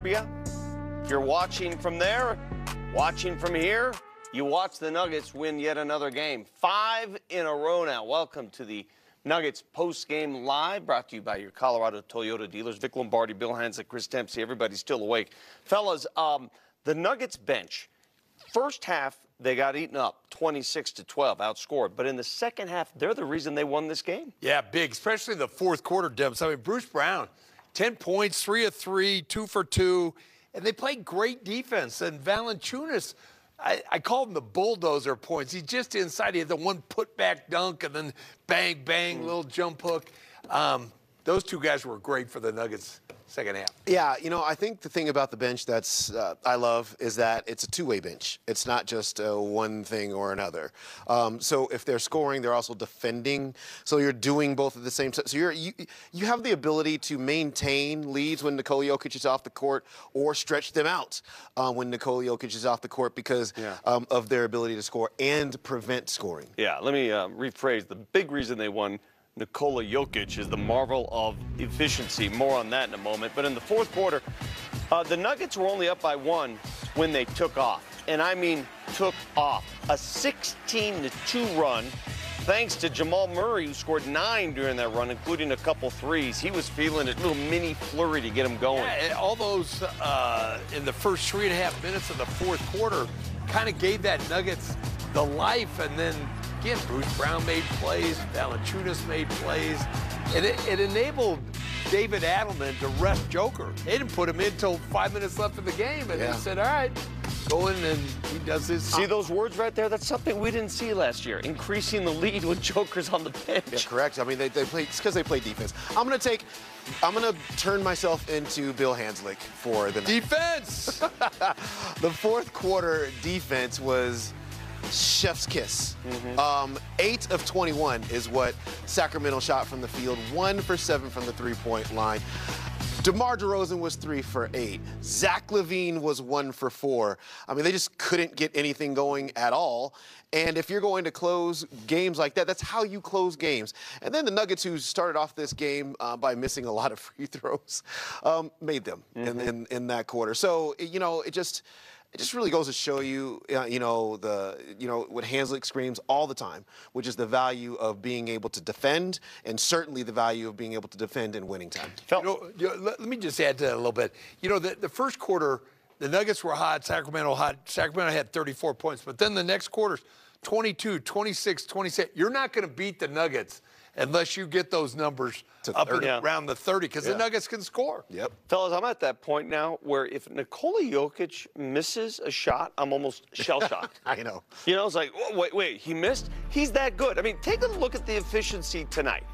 If you're watching from there, watching from here, you watch the Nuggets win yet another game. 5 in a row now. Welcome to the Nuggets post-game live, brought to you by your Colorado Toyota dealers. Vic Lombardi, Bill Hanzik, Chris Dempsey, everybody's still awake. Fellas, the Nuggets bench, first half, they got eaten up, 26-12, outscored. But in the second half, they're the reason they won this game. Yeah, big, especially the fourth quarter, Debs. I mean, Bruce Brown, 10 points, 3 of 3, 2 for 2, and they played great defense. And Valanciunas, I call him the bulldozer points. He's just inside. He had the one put-back dunk and then bang, bang, little jump hook. Those two guys were great for the Nuggets second half. Yeah, you know, I think the thing about the bench that's I love is that it's a two-way bench. It's not just one thing or another. So if they're scoring, they're also defending. So you're doing both at the same time. So you have the ability to maintain leads when Nikola Jokic is off the court or stretch them out when Nikola Jokic is off the court because of their ability to score and prevent scoring. Yeah, let me rephrase. The big reason they won Nikola Jokic is the marvel of efficiency. More on that in a moment. But in the fourth quarter, the Nuggets were only up by 1 when they took off. And I mean took off. A 16-2 run, thanks to Jamal Murray, who scored 9 during that run, including a couple threes. He was feeling it, little mini flurry to get him going. Yeah, all those in the first 3.5 minutes of the fourth quarter kind of gave that Nuggets the life. And then again, Bruce Brown made plays, Valanciunas made plays, and it enabled David Adelman to rest Joker. They didn't put him in until 5 minutes left in the game, and they said, all right, go in, and he does his. See those words right there? That's something we didn't see last year, increasing the lead with Joker's on the bench. Yeah, correct. I mean, they play, it's because they play defense. I'm going to turn myself into Bill Hanzik for the defense. The fourth quarter defense was chef's kiss. 8 of 21 is what Sacramento shot from the field. 1 for 7 from the three-point line. DeMar DeRozan was 3 for 8. Zach LaVine was 1 for 4. I mean, they just couldn't get anything going at all. And if you're going to close games like that, that's how you close games. And then the Nuggets, who started off this game by missing a lot of free throws, made them in that quarter. So, you know, it just really goes to show you, what Hanzik screams all the time, which is the value of being able to defend, and certainly the value of being able to defend in winning time. Let me just add to that a little bit. You know, the first quarter, the Nuggets were hot, Sacramento hot. Sacramento had 34 points, but then the next quarters, 22, 26, 27. You're not going to beat the Nuggets unless you get those numbers up and around the 30, because the Nuggets can score. Yep. Fellas, I'm at that point now where if Nikola Jokic misses a shot, I'm almost shell-shocked. I know. You know, it's like, oh, wait, he missed? He's that good. I mean, take a look at the efficiency tonight.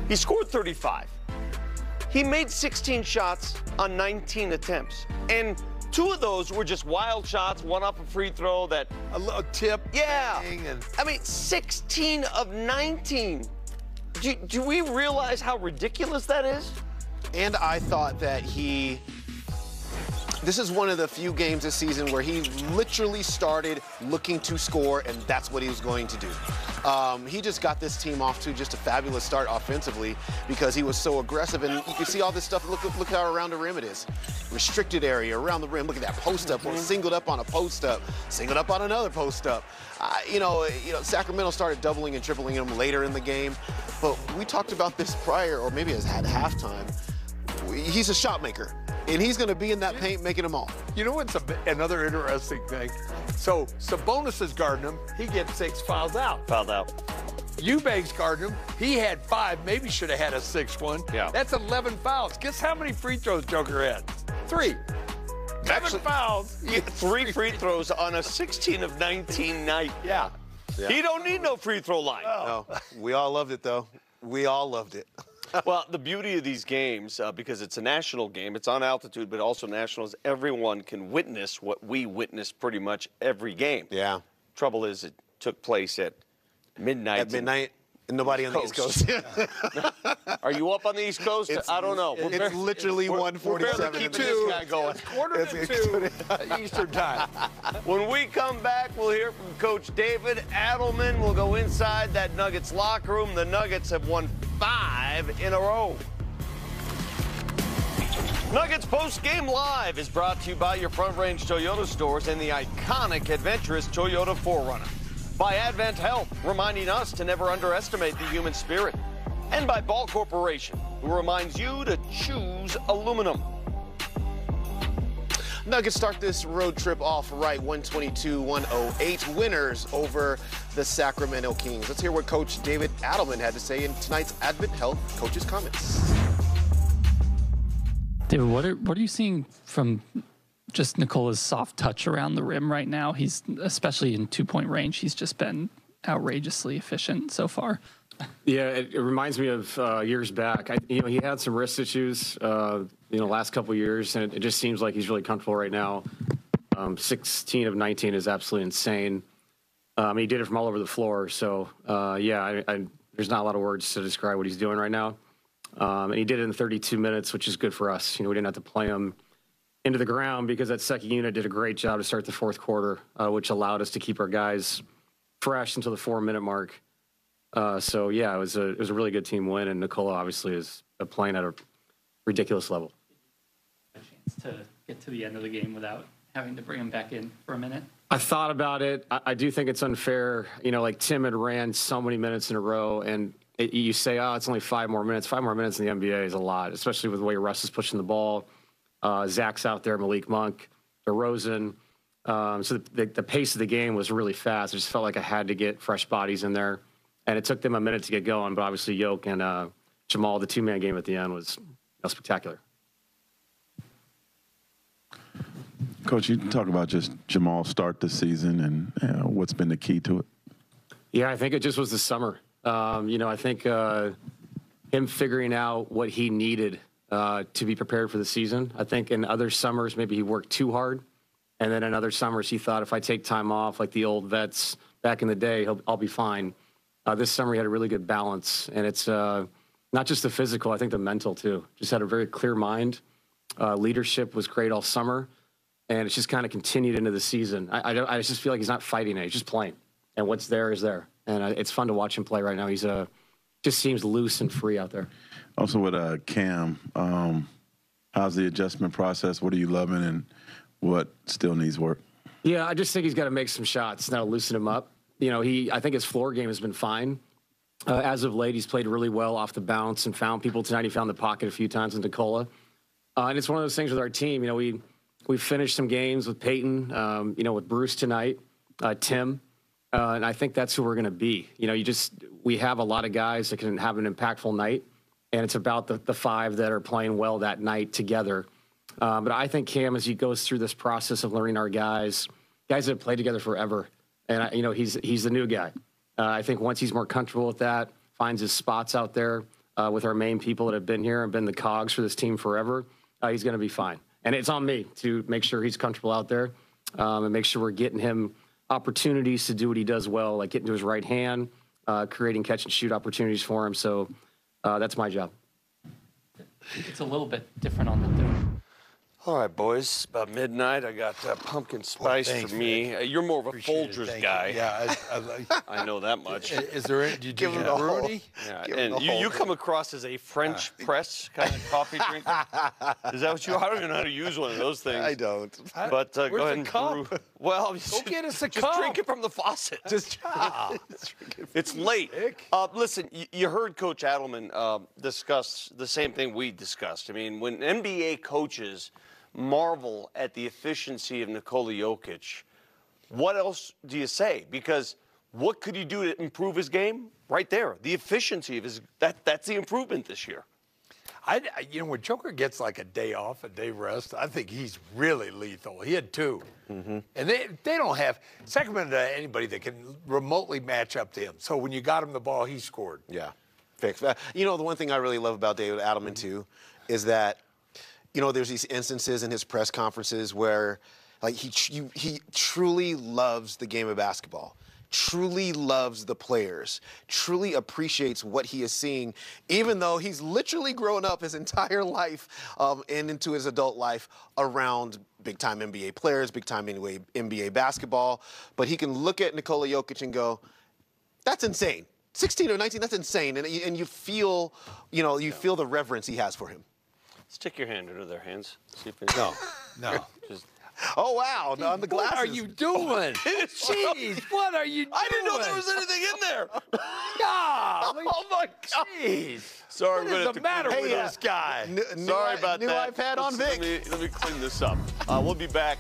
He scored 35. He made 16 shots on 19 attempts. And 2 of those were just wild shots, one off a free throw that... A little tip. Yeah. I mean, 16 of 19. Do we realize how ridiculous that is? And I thought that this is one of the few games this season where he literally started looking to score, and that's what he was going to do. He just got this team off to just a fabulous start offensively because he was so aggressive. And you can see all this stuff. Look how around the rim it is. Restricted area around the rim. Look at that post up. Singled up on a post up. Singled up on another post up. Sacramento started doubling and tripling him later in the game. But we talked about this prior, or maybe it was at halftime. He's a shot maker, and he's going to be in that paint making them all. You know what's another interesting thing? So Sabonis is guarding him. He gets 6 fouls out. Fouled out. Eubanks guarding him. He had 5, maybe should have had a 6th one. Yeah. That's 11 fouls. Guess how many free throws Joker had? 3. 11 fouls. 3 free throws on a 16 of 19 night. Yeah. He don't need no free throw line. No, we all loved it, though. We all loved it. Well, the beauty of these games, because it's a national game, it's on altitude, but also national, is everyone can witness what we witness pretty much every game. Yeah. Trouble is, it took place at midnight. At midnight, and nobody on the East Coast. Are you up on the East Coast? I don't know. It's literally 1:47. Keep this guy going. Quarter to 2 Eastern time. When we come back, we'll hear from Coach David Adelman. We'll go inside that Nuggets locker room. The Nuggets have won 5 in a row. Nuggets Post Game Live is brought to you by your Front Range Toyota stores and the iconic, adventurous Toyota 4Runner. By Advent Health, reminding us to never underestimate the human spirit. And by Ball Corporation, who reminds you to choose aluminum. Nuggets start this road trip off right, 122-108 winners over the Sacramento Kings. Let's hear what Coach David Adelman had to say in tonight's Advent Health Coaches Comments. David, what are you seeing from just Nikola's soft touch around the rim right now? He's, especially in two-point range, he's just been outrageously efficient so far. Yeah, it reminds me of years back. He had some wrist issues, last couple of years, and it just seems like he's really comfortable right now. 16 of 19 is absolutely insane. He did it from all over the floor. So, there's not a lot of words to describe what he's doing right now. And he did it in 32 minutes, which is good for us. We didn't have to play him into the ground because that second unit did a great job to start the fourth quarter, which allowed us to keep our guys fresh until the 4-minute mark. It was a really good team win, and Nikola obviously is playing at a ridiculous level. A chance to get to the end of the game without having to bring him back in for a minute? I thought about it. I do think it's unfair. Like Tim had ran so many minutes in a row, and you say, oh, it's only 5 more minutes. 5 more minutes in the NBA is a lot, especially with the way Russ is pushing the ball. Zach's out there, Malik Monk, DeRozan. So the pace of the game was really fast. I just felt like I had to get fresh bodies in there. And it took them a minute to get going, but obviously Yoke and Jamal, the two-man game at the end was spectacular. Coach, you talk about just Jamal's start this season and what's been the key to it? Yeah, I think it just was the summer. I think him figuring out what he needed to be prepared for the season. I think in other summers, maybe he worked too hard. And then in other summers, he thought if I take time off, like the old vets back in the day, I'll be fine. This summer, he had a really good balance. And it's not just the physical, I think the mental, too. Just had a very clear mind. Leadership was great all summer. And it's just kind of continued into the season. I just feel like he's not fighting it. He's just playing. And what's there is there. And it's fun to watch him play right now. He's just seems loose and free out there. Also with Cam, how's the adjustment process? What are you loving and what still needs work? Yeah, I just think he's got to make some shots now to loosen him up. I think his floor game has been fine. As of late, he's played really well off the bounce and found people. Tonight he found the pocket a few times in Nikola. And it's one of those things with our team. We finished some games with Peyton, with Bruce tonight, Tim. And I think that's who we're going to be. We have a lot of guys that can have an impactful night. And it's about the 5 that are playing well that night together. But I think Cam, as he goes through this process of learning our guys that have played together forever, and, he's the new guy. I think once he's more comfortable with that, finds his spots out there with our main people that have been here and been the cogs for this team forever, he's going to be fine. And it's on me to make sure he's comfortable out there and make sure we're getting him opportunities to do what he does well, like getting to his right hand, creating catch-and-shoot opportunities for him. So that's my job. It's a little bit different on the dome. All right, boys. About midnight. I got pumpkin spice for me. You're more of a Folgers guy. Yeah, I know that much. Is there any? Did you Give him get the whole- Bruni? Yeah, and you come across as a French press kind of coffee drinker. Is that what you? I don't even know how to use one of those things. I don't. But go Where's ahead the and cup? brew. Well, Go get us a just cup. drink it from the faucet. It's late. Nick. Listen, you heard Coach Adelman discuss the same thing we discussed. I mean, when NBA coaches marvel at the efficiency of Nikola Jokic, what else do you say? Because what could he do to improve his game? Right there, the efficiency of his that's the improvement this year. When Joker gets like a day off, a day rest, I think he's really lethal. He had 2. And they don't have Sacramento anybody that can remotely match up to him. So when you got him the ball, he scored. Yeah, fixed. The one thing I really love about David Adelman, too, is that, there's these instances in his press conferences where, like, he truly loves the game of basketball, truly loves the players, truly appreciates what he is seeing, even though he's literally grown up his entire life and into his adult life around big-time NBA players, big-time NBA basketball. But he can look at Nikola Jokic and go, that's insane. 16 or 19, that's insane. And you feel, feel the reverence he has for him. Stick your hand under their hands. See if No. Just. Oh, wow. On the glasses. What are you doing? Jeez, what are you doing? I didn't know there was anything in there. God, Oh my God. jeez. Sorry, What is the matter with this guy? Sorry about new that. iPad on Vic. Let me clean this up. We'll be back